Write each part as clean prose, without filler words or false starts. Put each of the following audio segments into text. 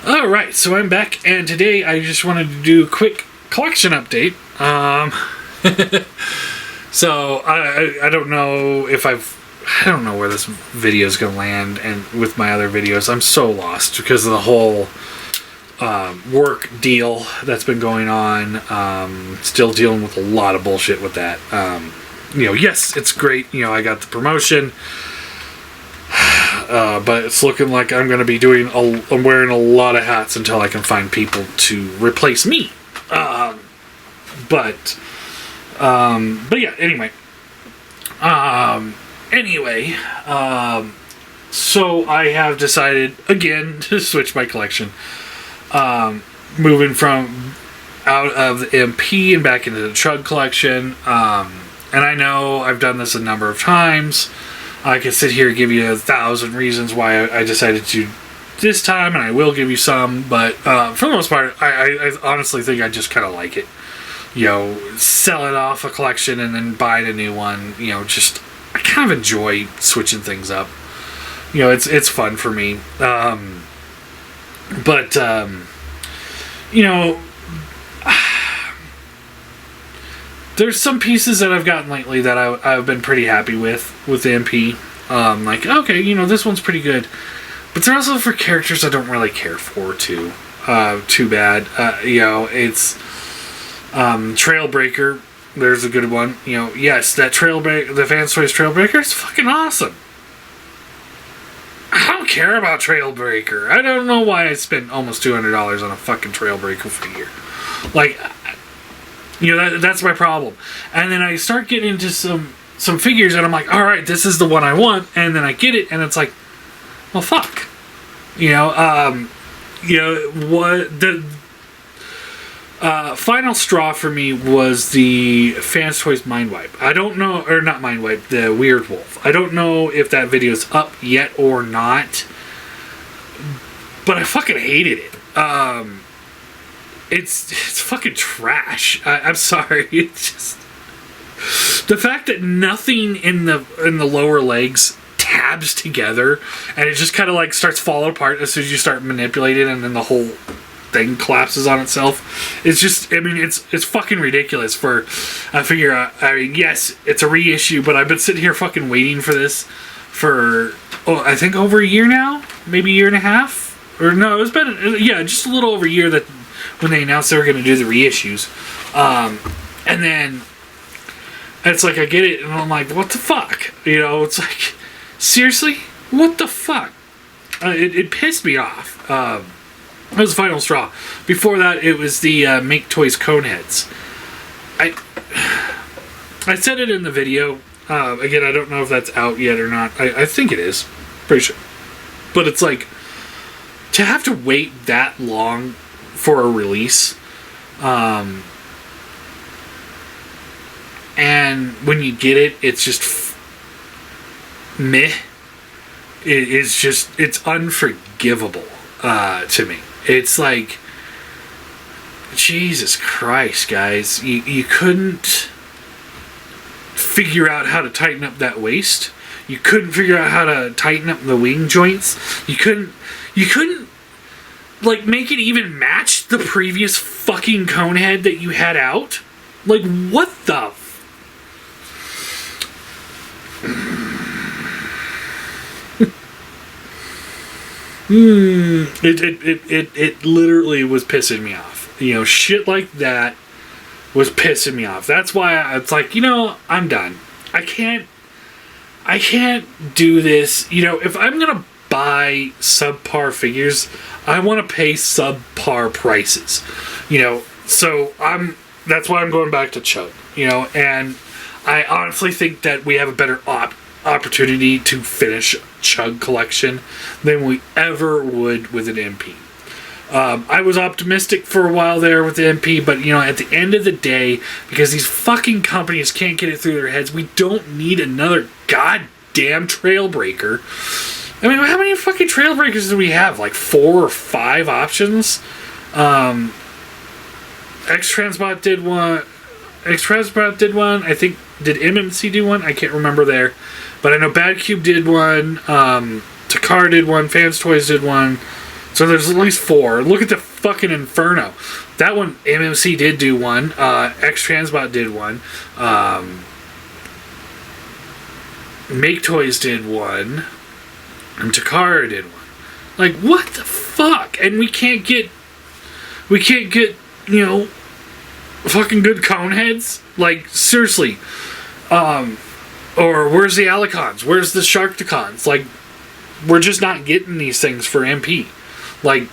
Alright, so I'm back, and today I just wanted to do a quick collection update. So, I don't know if I don't know where this video is going to land, and with my other videos, I'm so lost because of the whole work deal that's been going on. Still dealing with a lot of bullshit with that. Yes, it's great. I got the promotion. But it's looking like I'm going to be I'm wearing a lot of hats until I can find people to replace me. But yeah, anyway. So I have decided, again, to switch my collection. Moving from out of the MP and back into the Chug collection. And I know I've done this a number of times. I could sit here and give you 1,000 reasons why I decided to this time, and I will give you some, but for the most part, I honestly think I just kind of like it. Selling off a collection and then buying a new one, I kind of enjoy switching things up. It's fun for me. There's some pieces that I've gotten lately that I've been pretty happy with the MP. This one's pretty good. But they're also for characters I don't really care for, too. Too bad. It's Trailbreaker. There's a good one. Yes, that Trailbreaker, the Fans Toys Trailbreaker is fucking awesome. I don't care about Trailbreaker. I don't know why I spent almost $200 on a fucking Trailbreaker figure. That's my problem. And then I start getting into some figures, and I'm like, all right, this is the one I want. And then I get it, and it's like, well, fuck. What the final straw for me was the Fans Toys Mind Wipe. I don't know, or not Mind Wipe, the Weird Wolf. I don't know if that video's up yet or not, but I fucking hated it. It's fucking trash. I'm sorry. It's just the fact that nothing in the lower legs tabs together, and it just kind of starts falling apart as soon as you start manipulating, and then the whole thing collapses on itself. It's just, it's fucking ridiculous for a figure. Yes, it's a reissue, but I've been sitting here fucking waiting for this for I think over a year now, maybe a year and a half, or no, it's been just a little over a year that. When they announced they were going to do the reissues. And then it's like I get it and I'm like, what the fuck? It's like, seriously? What the fuck? It pissed me off. That was the final straw. Before that, it was the Make Toys Coneheads. I said it in the video. Again, I don't know if that's out yet or not. I think it is. Pretty sure. But it's like, to have to wait that long for a release, and when you get it, it's just meh. It's unforgivable to me. It's like, Jesus Christ, guys, you couldn't figure out how to tighten up that waist. You couldn't figure out how to tighten up the wing joints. You couldn't make it even match the previous fucking Conehead that you had out? What the It literally was pissing me off. Shit like that was pissing me off. That's why it's like, I'm done. I can't do this. If I'm gonna buy subpar figures, I want to pay subpar prices, so that's why I'm going back to Chug, and I honestly think that we have a better opportunity to finish Chug collection than we ever would with an MP. I was optimistic for a while there with the MP, but at the end of the day, because these fucking companies can't get it through their heads, we don't need another goddamn Trailbreaker. How many fucking Trailbreakers do we have? 4 or 5 options? X-Transbot did one. I think, did MMC do one? I can't remember there. But I know Bad Cube did one. Takar did one. Fans Toys did one. So there's at least 4. Look at the fucking Inferno. That one, MMC did do one. X-Transbot did one. Make Toys did one. And Takara did one. Like, what the fuck? And we can't get, you know, fucking good cone heads? Like, seriously. Or where's the Alicons? Where's the Sharkticons? Like, we're just not getting these things for MP. Like,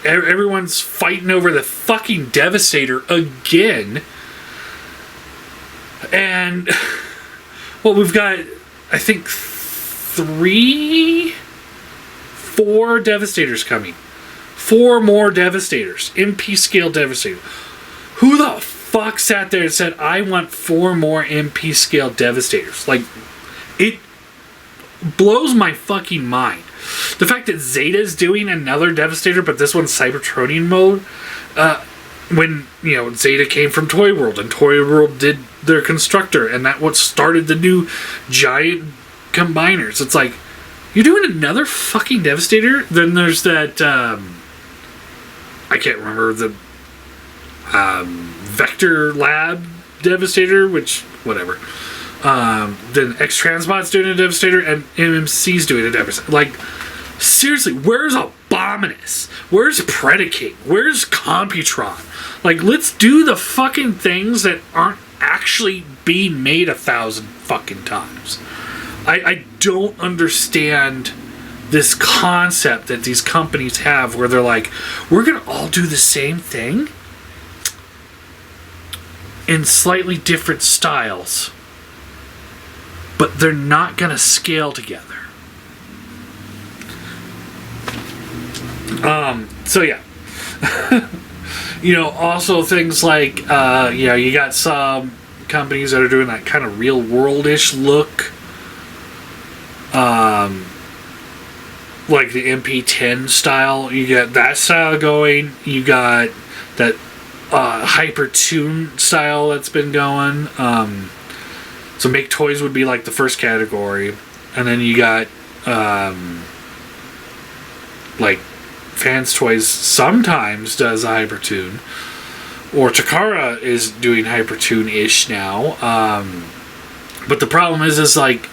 everyone's fighting over the fucking Devastator again. And, well, we've got, I think, 4 Devastators coming. 4 more Devastators. MP scale Devastator. Who the fuck sat there and said, I want 4 more MP scale Devastators? Like, it blows my fucking mind. The fact that Zeta's doing another Devastator, but this one's Cybertronian mode, when, you know, Zeta came from Toy World, and Toy World did their Constructor, and that what started the new giant combiners. It's like, you're doing another fucking Devastator? Then there's that, I can't remember, the Vector Lab Devastator, which, whatever. Then X-Transbot's doing a Devastator, and MMC's doing a Devastator. Like, seriously, where's Abominus? Where's Predacate? Where's Computron? Like, let's do the fucking things that aren't actually being made 1,000 fucking times. I don't understand this concept that these companies have where they're like, we're going to all do the same thing in slightly different styles, but they're not going to scale together. So yeah. You know, also things like, you got some companies that are doing that kind of real world-ish look. Like the MP10 style. You got that style going. You got that Hypertune style that's been going. So Make Toys would be like the first category. And then you got like Fans Toys sometimes does a Hypertune. Or Takara is doing Hypertune-ish now. But the problem is like,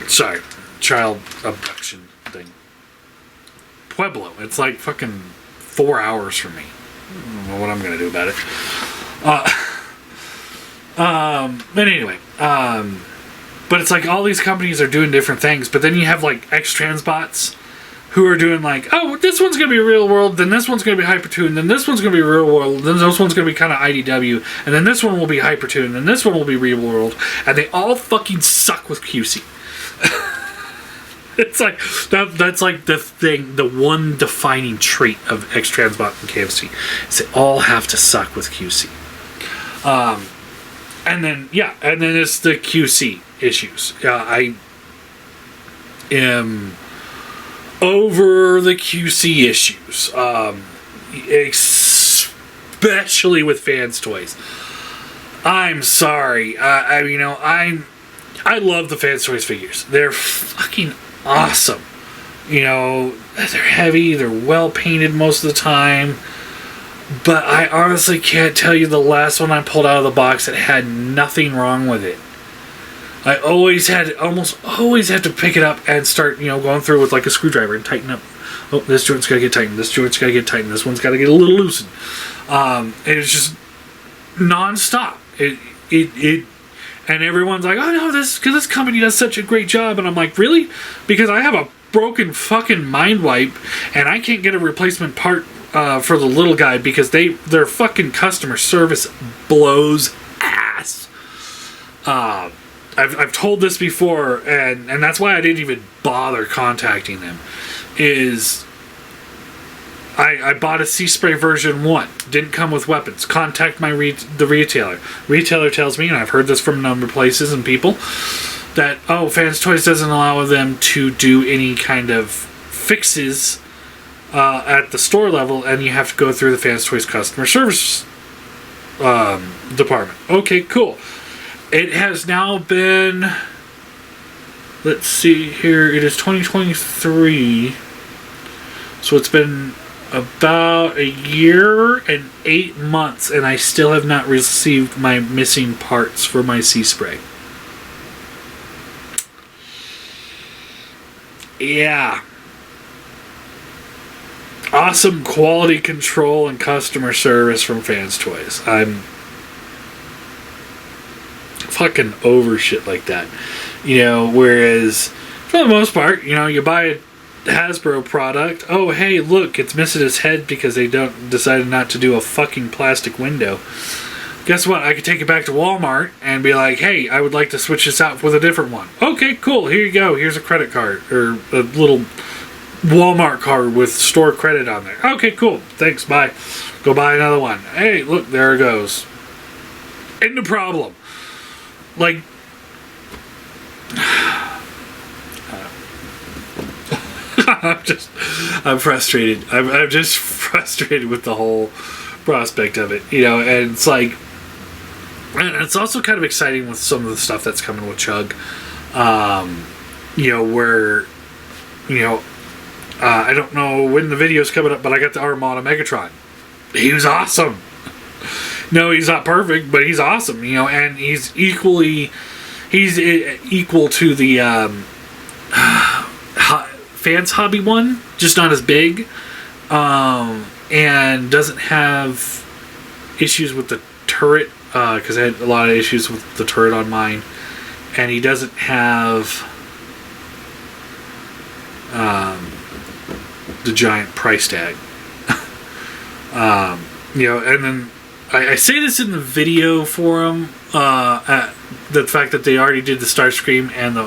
sorry, child abduction thing. Pueblo. It's like fucking 4 hours for me. I don't know what I'm gonna do about it. But anyway, but it's like all these companies are doing different things, but then you have like X-Transbots who are doing like, oh, this one's gonna be real world, then this one's gonna be Hypertune, then this one's gonna be real world, then this one's gonna be kind of IDW, and then this one will be Hypertune, and this one will be real world, and they all fucking suck with QC. It's like that's like the thing, the one defining trait of X-Transbot and KFC is they all have to suck with QC. And then it's the QC issues. I am over the QC issues, especially with Fans Toys. I'm sorry. I love the Fans Toys figures. They're fucking awesome. You know, they're heavy, they're well painted most of the time. But I honestly can't tell you the last one I pulled out of the box that had nothing wrong with it. I almost always had to pick it up and start, going through with like a screwdriver and tighten up. Oh, this joint's got to get tightened. This joint's got to get tightened. This one's got to get a little loosened. It was just non-stop. And everyone's like, oh no, this company does such a great job. And I'm like, really? Because I have a broken fucking mind wipe and I can't get a replacement part for the little guy because their fucking customer service blows ass. I've told this before, and that's why I didn't even bother contacting them. Is I bought a Sea Spray version 1. Didn't come with weapons. Contact the retailer. Retailer tells me, and I've heard this from a number of places and people, that, Fans Toys doesn't allow them to do any kind of fixes at the store level, and you have to go through the Fans Toys customer service department. Okay, cool. it has now been, let's see here, it is 2023, so it's been about a year and 8 months, and I still have not received my missing parts for my Sea Spray. Yeah. Awesome quality control and customer service from Fans Toys. I'm fucking over shit like that. You know, whereas for the most part, you know, you buy a Hasbro product, oh hey, look, it's missing its head because they decided not to do a fucking plastic window. Guess what? I could take it back to Walmart and be like, hey, I would like to switch this out with a different one. Okay, cool, here you go. Here's a credit card, or a little Walmart card with store credit on there. Okay, cool. Thanks, bye. Go buy another one. Hey, look, there it goes. End the problem. Like, I'm frustrated. I'm just frustrated with the whole prospect of it, you know, and it's like, and it's also kind of exciting with some of the stuff that's coming with Chug, you know, where, you know, I don't know when the video's coming up, but I got the Armada Megatron. He was awesome. No, he's not perfect, but he's awesome, you know, and he's equal to the Fans Hobby one, just not as big, and doesn't have issues with the turret, because I had a lot of issues with the turret on mine, and he doesn't have the giant price tag. You know, and then I say this in the video forum, the fact that they already did the Starscream and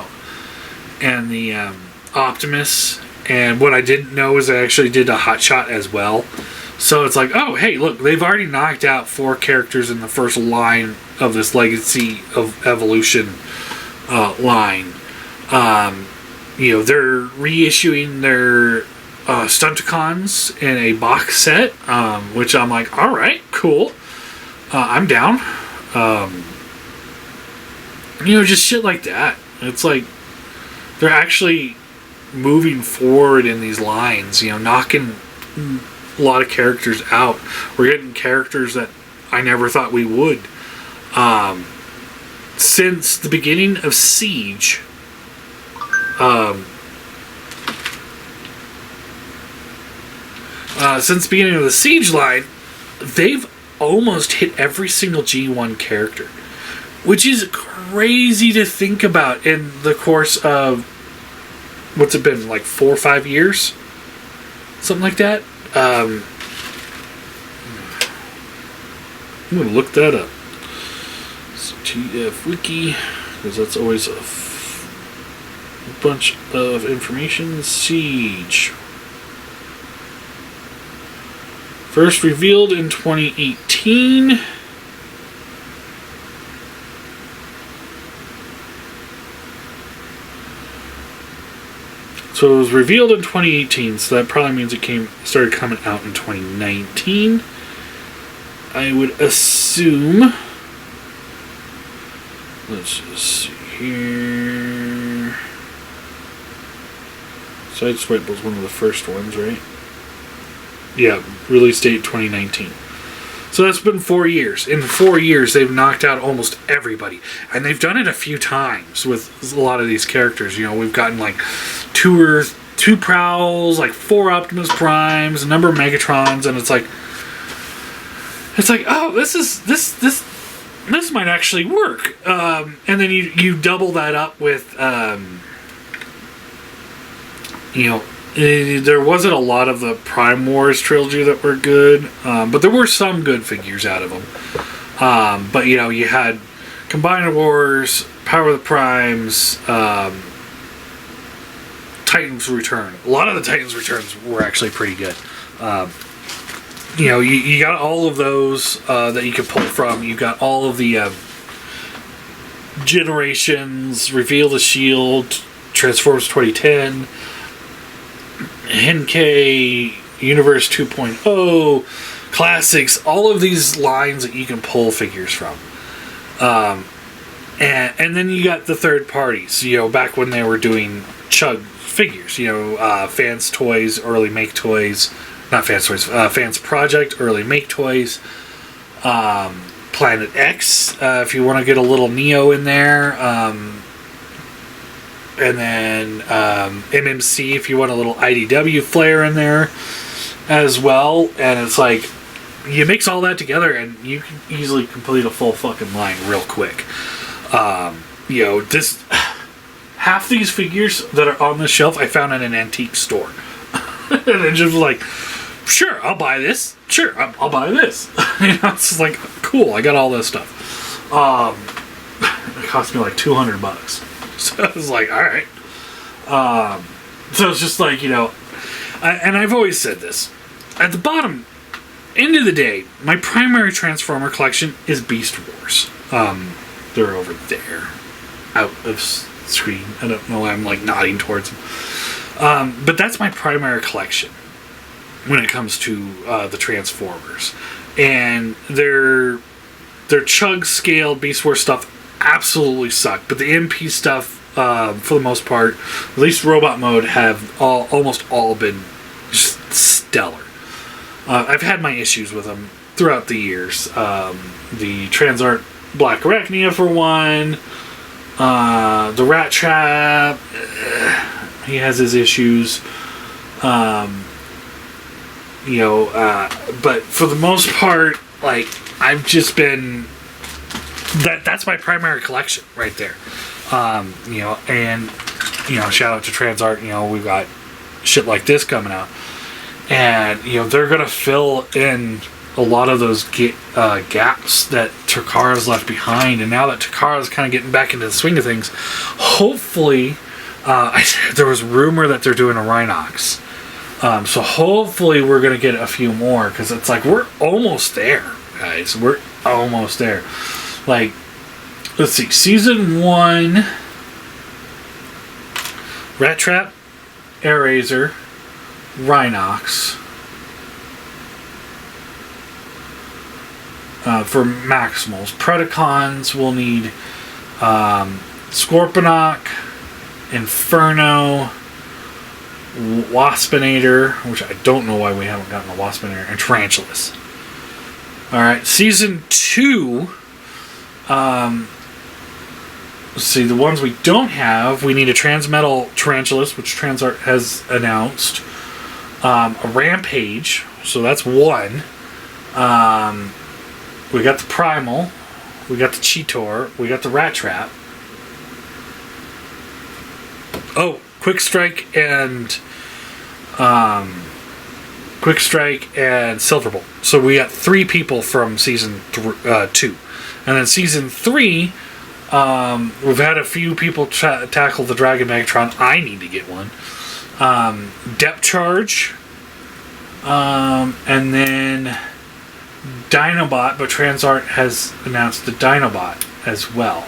the Optimus, and what I didn't know is I actually did a Hotshot as well. So it's like, oh hey, look, they've already knocked out 4 characters in the first line of this Legacy of Evolution line. You know, they're reissuing their Stunticons in a box set, which I'm like, all right, cool, I'm down. You know, just shit like that. It's like they're actually moving forward in these lines, you know, knocking a lot of characters out. We're getting characters that I never thought we would. Since the beginning of Siege, since the beginning of the Siege line, they've almost hit every single G1 character, which is crazy to think about in the course of, what's it been, like 4 or 5 years? Something like that? I'm going to look that up. So TF Wiki, because that's always a bunch of information. Siege. First revealed in 2018. So it was revealed in 2018, so that probably means it started coming out in 2019. I would assume. Let's just see here. Sideswipe was one of the first ones, right? Yeah, release date 2019. So that's been 4 years. In 4 years, they've knocked out almost everybody. And they've done it a few times with a lot of these characters. You know, we've gotten like two Prowls, like 4 Optimus Primes, a number of Megatrons, and it's like, oh, this might actually work. And then you double that up with, you know, there wasn't a lot of the Prime Wars trilogy that were good, but there were some good figures out of them. But, you know, you had Combiner Wars, Power of the Primes, Titans Return. A lot of the Titans Returns were actually pretty good. You know, you got all of those that you could pull from. You got all of the Generations, Reveal the Shield, Transformers 2010, Henkei, Universe 2.0, Classics, all of these lines that you can pull figures from. And then you got the third parties, back when they were doing Chug figures, Fans Toys, Early Make Toys, not Fans Toys, Fans Project, Early Make Toys, Planet X, if you want to get a little Neo in there, and then MMC if you want a little IDW flair in there as well. And it's like, you mix all that together and you can easily complete a full fucking line real quick. This half these figures that are on the shelf I found in an antique store. And it's just like, sure, I'll buy this. Sure, I'll buy this. It's just like, cool, I got all this stuff. It cost me like $200. So I was like, alright. So it's just like, and I've always said this. At the bottom, end of the day, my primary Transformer collection is Beast Wars. They're over there, out of screen. I don't know why I'm like nodding towards them. But that's my primary collection when it comes to the Transformers. And their Chug scaled Beast Wars stuff absolutely suck. But the MP stuff, for the most part, at least Robot Mode, have almost all been just stellar. I've had my issues with them throughout the years. The Transart Black Arachnia for one. The Rat Trap. He has his issues. But for the most part, like, I've just been... That's my primary collection right there. And shout out to Transart. We've got shit like this coming out. And, they're going to fill in a lot of those gaps that Takara's left behind. And now that Takara's kind of getting back into the swing of things, hopefully, there was rumor that they're doing a Rhinox. So hopefully we're going to get a few more, because it's like, we're almost there, guys. We're almost there. Like, let's see, Season 1, Rat Trap, Airazor, Rhinox, for Maximals. Predacons will need Scorponok, Inferno, Waspinator, which I don't know why we haven't gotten a Waspinator, and Tarantulas. Alright, Season 2, let's see, the ones we don't have, we need a Transmetal Tarantulas, which Transart has announced. A Rampage, so that's one. We got the Primal, we got the Cheetor, we got the Rat Trap. Oh, Quick Strike and Silverbolt. So we got 3 people from Season 2. And then Season 3, we've had a few people tackle the Dragon Megatron. I need to get one. Depth Charge. And then Dinobot, but Transart has announced the Dinobot as well.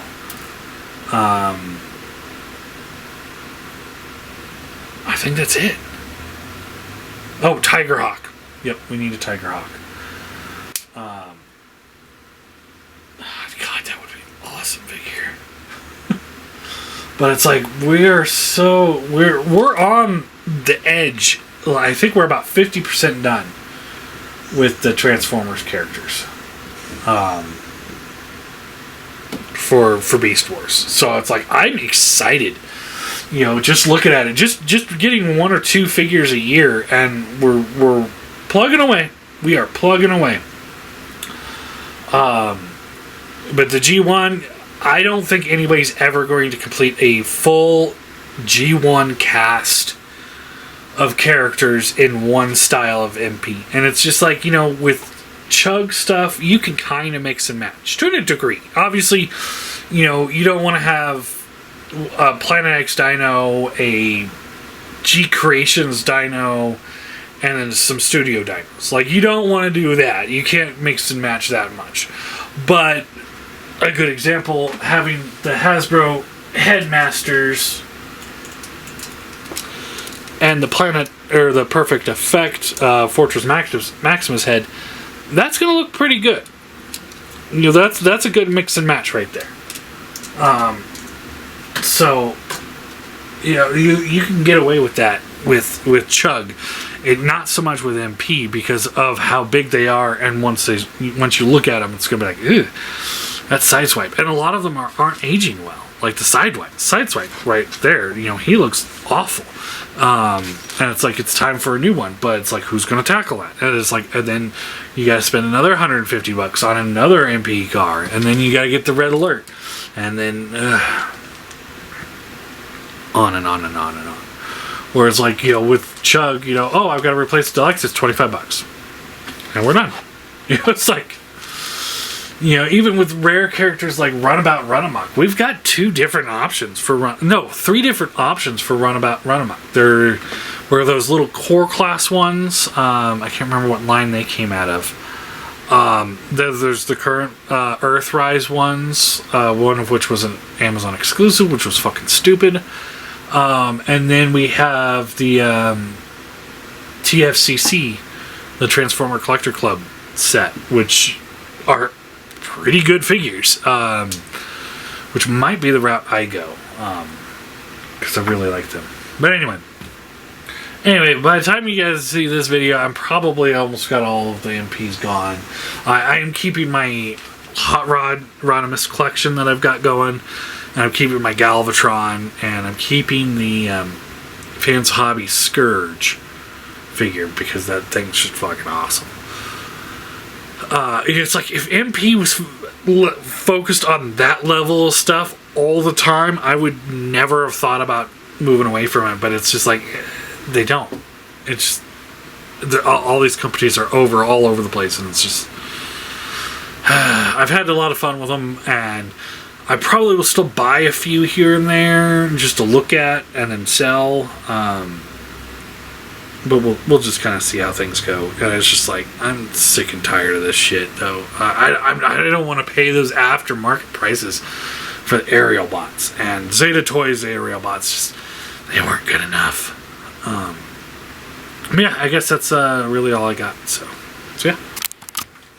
I think that's it. Oh, Tigerhawk. Yep, we need a Tigerhawk. God, that would be an awesome figure. But it's like, we're on the edge. I think we're about 50% done with the Transformers characters. For Beast Wars. So it's like, I'm excited. Just looking at it, just getting 1 or 2 figures a year, and we're plugging away. We are plugging away. But the G1, I don't think anybody's ever going to complete a full G1 cast of characters in one style of MP. And it's just like, with Chug stuff, you can kind of mix and match to a degree. Obviously, you don't want to have a Planet X Dino, a G Creations Dino, and then some Studio Dinos. Like, you don't want to do that. You can't mix and match that much. But a good example, having the Hasbro Headmasters and the the Perfect Effect Fortress Maximus head, that's going to look pretty good. That's a good mix and match right there. So, you know, you can get away with that with Chug. It not so much with MP because of how big they are, and once you look at them, it's gonna be like, ew, that's Sideswipe, and a lot of them aren't aging well. Like the Sideswipe right there, you know, he looks awful, and it's like it's time for a new one, but it's like who's gonna tackle that? And it's like, and then you gotta spend another $150 on another MP car, and then you gotta get the red alert, and then on and on and on and on. Whereas, like, you know, with Chug, you know, oh, I've got to replace the Deluxe, it's $25. And we're done. You know, it's like, you know, even with rare characters like Runabout Runamuck, we've got three different options for Runabout Runamuck. There were those little core class ones. I can't remember what line they came out of. There's the current Earthrise ones, one of which was an Amazon exclusive, which was fucking stupid. And then we have the TFCC, the Transformer Collector Club set, which are pretty good figures, which might be the route I go, because I really like them. But anyway, by the time you guys see this video, I'm probably almost got all of the MPs gone. I am keeping my Hot Rod Rodimus collection that I've got going. And I'm keeping my Galvatron, and I'm keeping the Fans Hobby Scourge figure because that thing's just fucking awesome. It's like if MP was focused on that level of stuff all the time, I would never have thought about moving away from it. But it's just like they don't. It's all these companies are all over the place, and it's just I've had a lot of fun with them, and I probably will still buy a few here and there just to look at and then sell. But we'll just kind of see how things go. And it's just like, I'm sick and tired of this shit, though. I don't want to pay those aftermarket prices for the aerial bots. And Zeta Toys aerial bots, just they weren't good enough. Yeah, I guess that's really all I got. So.